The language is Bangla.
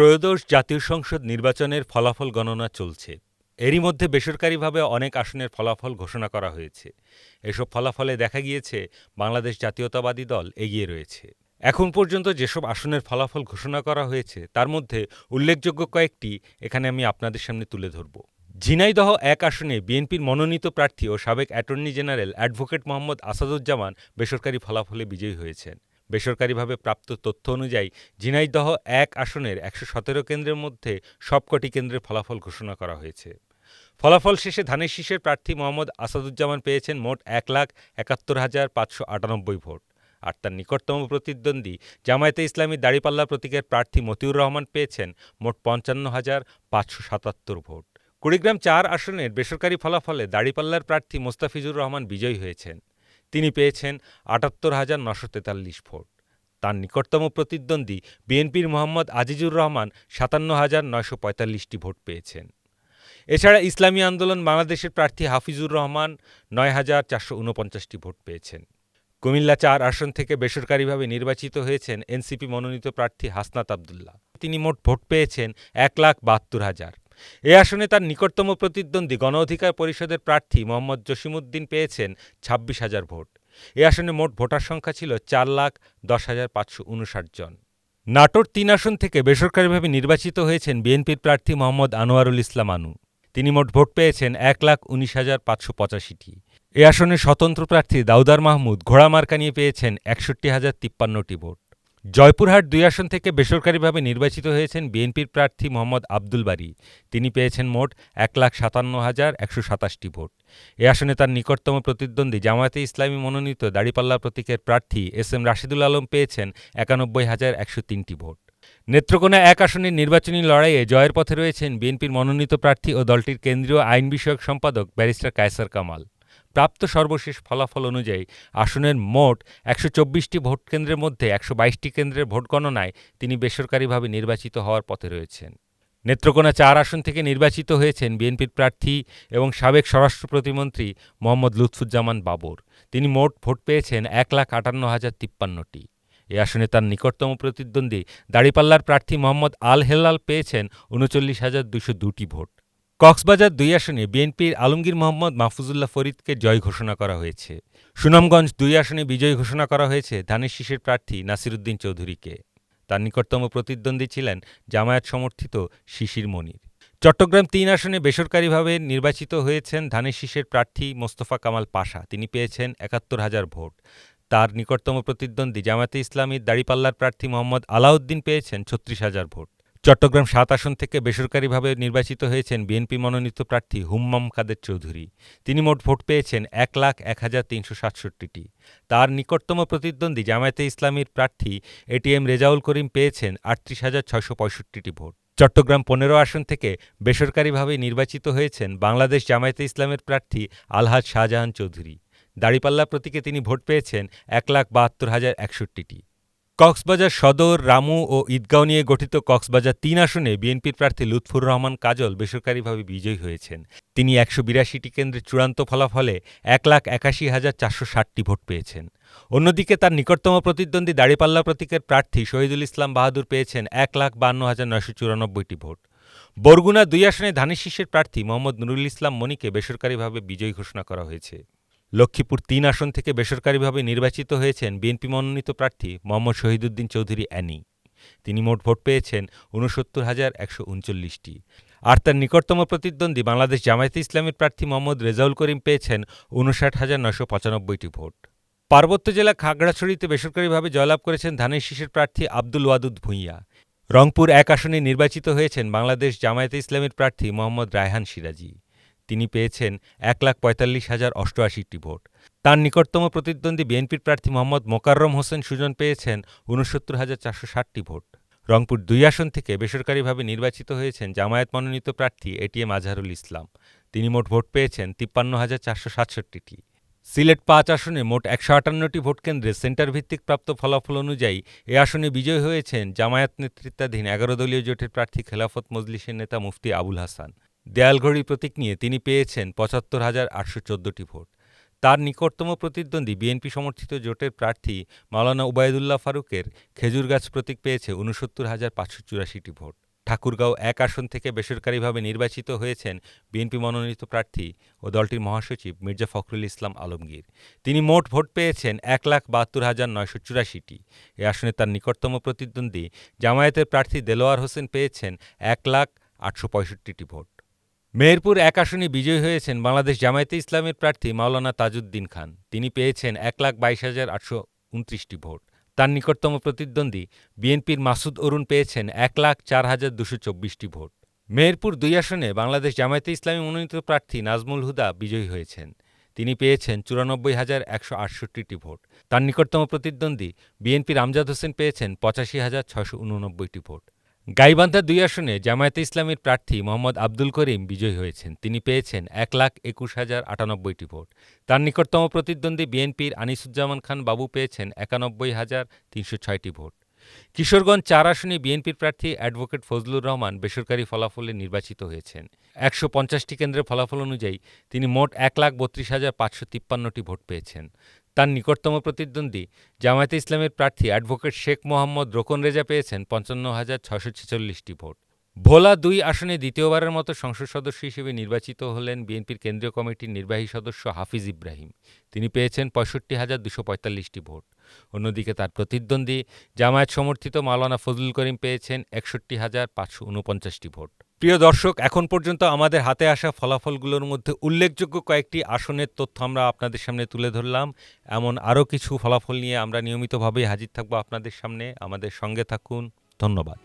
ত্রয়োদশ জাতীয় সংসদ নির্বাচনের ফলাফল গণনা চলছে। এরই মধ্যে বেসরকারিভাবে অনেক আসনের ফলাফল ঘোষণা করা হয়েছে। এসব ফলাফলে দেখা গিয়েছে বাংলাদেশ জাতীয়তাবাদী দল এগিয়ে রয়েছে। এখন পর্যন্ত যেসব আসনের ফলাফল ঘোষণা করা হয়েছে তার মধ্যে উল্লেখযোগ্য কয়েকটি এখানে আমি আপনাদের সামনে তুলে ধরব। ঝিনাইদহ ১ আসনে বিএনপির মনোনীত প্রার্থী ও সাবেক attorney general advocate Mohammad Asaduzzaman বেসরকারি ফলাফলে বিজয়ী হয়েছেন। বেসরকারিভাবে প্রাপ্ত তথ্য অনুযায়ী ঝিনাইদহ ১ আসনের ১১৭ কেন্দ্রের মধ্যে সবকটি কেন্দ্রের ফলাফল ঘোষণা করা হয়েছে। ফলাফল শেষে ধানের শীষের প্রার্থী মোহাম্মদ আসাদুজ্জামান পেয়েছেন মোট ১,৭১,৫৯৮ ভোট। আর তার নিকটতম প্রতিদ্বন্দ্বী জামায়াতে ইসলামী দাড়িপাল্লা প্রতীকের প্রার্থী মতিউর রহমান পেয়েছেন মোট ৫৫,৫৭৭ ভোট। কুড়িগ্রাম ৪ আসনের বেসরকারি ফলাফলে দাড়িপাল্লার প্রার্থী মোস্তাফিজুর রহমান বিজয়ী হয়েছেন। তিনি পেয়েছেন ৭৮,৯৪৩ ভোট। তার নিকটতম প্রতিদ্বন্দ্বী বিএনপির মোহাম্মদ আজিজুর রহমান ৫৭,৯৪৫টি ভোট পেয়েছেন। এছাড়া ইসলামী আন্দোলন বাংলাদেশের প্রার্থী হাফিজুর রহমান ৯,৪৪৯টি ভোট পেয়েছেন। কুমিল্লা ৪ আসন থেকে বেসরকারিভাবে নির্বাচিত হয়েছেন এনসিপি মনোনীত প্রার্থী হাসনাত আবদুল্লাহ। তিনি মোট ভোট পেয়েছেন ১,৭২,০০০। এ আসনে তার নিকটতম প্রতিদ্বন্দ্বী গণ অধিকার পরিষদের প্রার্থী মোহাম্মদ জসিমউদ্দিন পেয়েছেন ২৬,০০০ ভোট। এ আসনে মোট ভোটার সংখ্যা ছিল ৪,১০,৫৫৯ জন। নাটোর ৩ আসন থেকে বেসরকারিভাবে নির্বাচিত হয়েছেন বিএনপির প্রার্থী মোহাম্মদ আনোয়ারুল ইসলাম আনু। তিনি মোট ভোট পেয়েছেন ১,১৯,৫৮৫টি। এ আসনে স্বতন্ত্র প্রার্থী দাউদার মাহমুদ ঘোড়া মার্কা নিয়ে পেয়েছেন ৬১,০৫৩টি ভোট। জয়পুরহাট ২ আসন থেকে বেসরকারিভাবে নির্বাচিত হয়েছেন বিএনপির প্রার্থী মোহাম্মদ আব্দুল বারী। তিনি পেয়েছেন মোট ১,৫৭,১২৭টি ভোট। এ আসনে তার নিকটতম প্রতিদ্বন্দ্বী জামায়াতে ইসলামী মনোনীত দাড়িপাল্লা প্রতীকের প্রার্থী এস এম রাশেদুল আলম পেয়েছেন ৯১,১০৩টি ভোট। নেত্রকোনা ১ আসনের নির্বাচনী লড়াইয়ে জয়ের পথে রয়েছেন বিএনপির মনোনীত প্রার্থী ও দলটির কেন্দ্রীয় আইন বিষয়ক সম্পাদক ব্যারিস্টার কায়সার কামাল। প্রাপ্ত সর্বশেষ ফলাফল অনুযায়ী আসনের মোট ১২৪টি ভোটকেন্দ্রের মধ্যে ১২২টি কেন্দ্রের ভোট গণনায় তিনি বেসরকারিভাবে নির্বাচিত হওয়ার পথে রয়েছেন। নেত্রকোনা ৪ আসন থেকে নির্বাচিত হয়েছেন বিএনপির প্রার্থী এবং সাবেক স্বরাষ্ট্র প্রতিমন্ত্রী মোহাম্মদ লুৎফুজ্জামান বাবর। তিনি মোট ভোট পেয়েছেন ১,৫৮,০৫৩টি। এ আসনে তার নিকটতম প্রতিদ্বন্দ্বী দাড়িপাল্লার প্রার্থী মোহাম্মদ আল হেলাল পেয়েছেন ৩৯,২০২টি ভোট। কক্সবাজার ২ আসনে বিএনপির আলমগীর মোহাম্মদ মাহফুজুল্লাহ ফরিদকে জয় ঘোষণা করা হয়েছে। সুনামগঞ্জ ২ আসনে বিজয়ী ঘোষণা করা হয়েছে ধানের শীষের প্রার্থী নাসিরউদ্দিন চৌধুরীকে। তার নিকটতম প্রতিদ্বন্দ্বী ছিলেন জামায়াত সমর্থিত শিশির মনির। চট্টগ্রাম ৩ আসনে বেসরকারিভাবে নির্বাচিত হয়েছেন ধানের শীষের প্রার্থী মোস্তফা কামাল পাশা। তিনি পেয়েছেন ৭১,০০০ ভোট। তার নিকটতম প্রতিদ্বন্দ্বী জামায়াতে ইসলামীর দাড়িপাল্লার প্রার্থী মোহাম্মদ আলাউদ্দিন পেয়েছেন ৩৬,০০০ ভোট। চট্টগ্রাম ৭ আসন থেকে বেসরকারিভাবে নির্বাচিত হয়েছেন বিএনপি মনোনীত প্রার্থী হুম্মাম কাদের চৌধুরী। তিনি মোট ভোট পেয়েছেন ১,০১,৩৬৭টি। তার নিকটতম প্রতিদ্বন্দ্বী জামায়াতে ইসলামীর প্রার্থী এটিএম রেজাউল করিম পেয়েছেন ৩৮,৬৬৫টি ভোট। চট্টগ্রাম ১৫ আসন থেকে বেসরকারিভাবে নির্বাচিত হয়েছেন বাংলাদেশ জামায়াতে ইসলামের প্রার্থী আলহাজ শাহজাহান চৌধুরী। দাড়িপাল্লা প্রতীকে তিনি ভোট পেয়েছেন ১,৭২,১৬১টি। কক্সবাজার সদর, রামু ও ঈদগাঁও নিয়ে গঠিত কক্সবাজার ৩ আসনে বিএনপির প্রার্থী লুৎফুর রহমান কাজল বেসরকারিভাবে বিজয়ী হয়েছেন। তিনি ১৮২টি কেন্দ্রের চূড়ান্ত ফলাফলে ১,৮১,৪৬০টি ভোট পেয়েছেন। অন্যদিকে তার নিকটতম প্রতিদ্বন্দ্বী দাড়িপাল্লা প্রতীকের প্রার্থী শহীদুল ইসলাম বাহাদুর পেয়েছেন ১,৫২,৯৯৪টি ভোট। বরগুনা ২ আসনে ধানের শীষের প্রার্থী মোহাম্মদ নুরুল ইসলাম মনিকে বেসরকারিভাবে বিজয়ী ঘোষণা করা হয়েছে। লক্ষ্মীপুর ৩ আসন থেকে বেসরকারিভাবে নির্বাচিত হয়েছেন বিএনপি মনোনীত প্রার্থী মোহাম্মদ শহীদউদ্দিন চৌধুরী অ্যানি। তিনি মোট ভোট পেয়েছেন ৬৯,১৩৯টি। আর তার নিকটতম প্রতিদ্বন্দ্বী বাংলাদেশ জামায়াতে ইসলামীর প্রার্থী মোহাম্মদ রেজাউল করিম পেয়েছেন ৫৯,৯৯৫টি ভোট। পার্বত্য জেলা খাগড়াছড়িতে বেসরকারিভাবে জয়লাভ করেছেন ধানের শীষের প্রার্থী আব্দুল ওয়াদুদ ভূঁইয়া। রংপুর ১ আসনে নির্বাচিত হয়েছেন বাংলাদেশ জামায়াতে ইসলামীর প্রার্থী মোহাম্মদ রায়হান সিরাজি। তিনি পেয়েছেন ১,৪৫,০৮৮টি ভোট। তার নিকটতম প্রতিদ্বন্দ্বী বিএনপির প্রার্থী মোহাম্মদ মোকাররম হোসেন সুজন পেয়েছেন ৬৯,৪৬০টি ভোট। রংপুর ২ আসন থেকে বেসরকারিভাবে নির্বাচিত হয়েছেন জামায়াত মনোনীত প্রার্থী এটিএম আজহারুল ইসলাম। তিনি মোট ভোট পেয়েছেন ৫৩,৪৬৭টি। সিলেট ৫ আসনে মোট ১৫৮টি ভোটকেন্দ্রে সেন্টার ভিত্তিক প্রাপ্ত ফলাফল অনুযায়ী এ আসনে বিজয়ী হয়েছেন জামায়াত নেতৃত্বাধীন ১১ দলীয় জোটের প্রার্থী খেলাফত মজলিসের নেতা মুফতি আবুল হাসান। দেয়ালঘড়ি প্রতীক নিয়ে তিনি পেয়েছেন ৭৫,৮১৪টি ভোট। তার নিকটতম প্রতিদ্বন্দ্বী বিএনপি সমর্থিত জোটের প্রার্থী মাওলানা উবায়দুল্লাহ ফারুকের খেজুরগাছ প্রতীক পেয়েছে ৬৯,৫৮৪টি ভোট। ঠাকুরগাঁও ১ আসন থেকে বেসরকারিভাবে নির্বাচিত হয়েছেন বিএনপি মনোনীত প্রার্থী ও দলটির মহাসচিব মির্জা ফখরুল ইসলাম আলমগীর। তিনি মোট ভোট পেয়েছেন ১,৭২,৯৮৪টি। এ আসনে তার নিকটতম প্রতিদ্বন্দ্বী জামায়াতের প্রার্থী দেলোয়ার হোসেন পেয়েছেন ১,৮৬৫টি ভোট। মেহেরপুর ১ আসনে বিজয়ী হয়েছেন বাংলাদেশ জামায়াতে ইসলামীর প্রার্থী মাওলানা তাজউদ্দিন খান। তিনি পেয়েছেন ১,২২,৮২৯টি ভোট। তার নিকটতম প্রতিদ্বন্দ্বী বিএনপির মাসুদ অরুণ পেয়েছেন ১,০৪,২২৪টি ভোট। মেহেরপুর ২ আসনে বাংলাদেশ জামায়াতে ইসলামী মনোনীত প্রার্থী নাজমুল হুদা বিজয়ী হয়েছেন। তিনি পেয়েছেন ৯৪,১৬৮টি ভোট। তার নিকটতম প্রতিদ্বন্দ্বী বিএনপির আমজাদ হোসেন পেয়েছেন ৮৫,৬৮৯টি ভোট। গাইবান্ধা ২ আসনে জামায়াতে ইসলামীর প্রার্থী মোহাম্মদ আবদুল করিম বিজয়ী হয়েছেন। তিনি পেয়েছেন ১,২১,০৯৮টি ভোট। তার নিকটতম প্রতিদ্বন্দ্বী বিএনপির আনিসুজ্জামান খান বাবু পেয়েছেন ৯১,৩০৬টি ভোট। কিশোরগঞ্জ ৪ আসনে বিএনপির প্রার্থী অ্যাডভোকেট ফজলুর রহমান বেসরকারি ফলাফলে নির্বাচিত হয়েছেন। ১৫০টি কেন্দ্রের ফলাফল অনুযায়ী তিনি মোট ১,৩২,৫৫৩টি ভোট পেয়েছেন। তার নিকটতম প্রতিদ্বন্দ্বী জামায়াতে ইসলামের প্রার্থী অ্যাডভোকেট শেখ মোহাম্মদ রোকন রেজা পেয়েছেন ৫৫,৬৪৬টি ভোট। ভোলা ২ আসনে দ্বিতীয়বারের মতো সংসদ সদস্য হিসেবে নির্বাচিত হলেন বিএনপির কেন্দ্রীয় কমিটির নির্বাহী সদস্য হাফিজ ইব্রাহিম। তিনি পেয়েছেন ৬৫,২৪৫টি ভোট। অন্যদিকে তার প্রতিদ্বন্দ্বী জামায়াত সমর্থিত মাওলানা ফজলুল করিম পেয়েছেন ৬১,৫৪৯টি ভোট। প্রিয় দর্শক, এখন পর্যন্ত আমাদের হাতে আসা ফলাফলগুলোর মধ্যে উল্লেখযোগ্য কয়েকটি আসনের তথ্য আমরা আপনাদের সামনে তুলে ধরলাম। এমন আরও কিছু ফলাফল নিয়ে আমরা নিয়মিতভাবেই হাজির থাকব আপনাদের সামনে। আমাদের সঙ্গে থাকুন। ধন্যবাদ।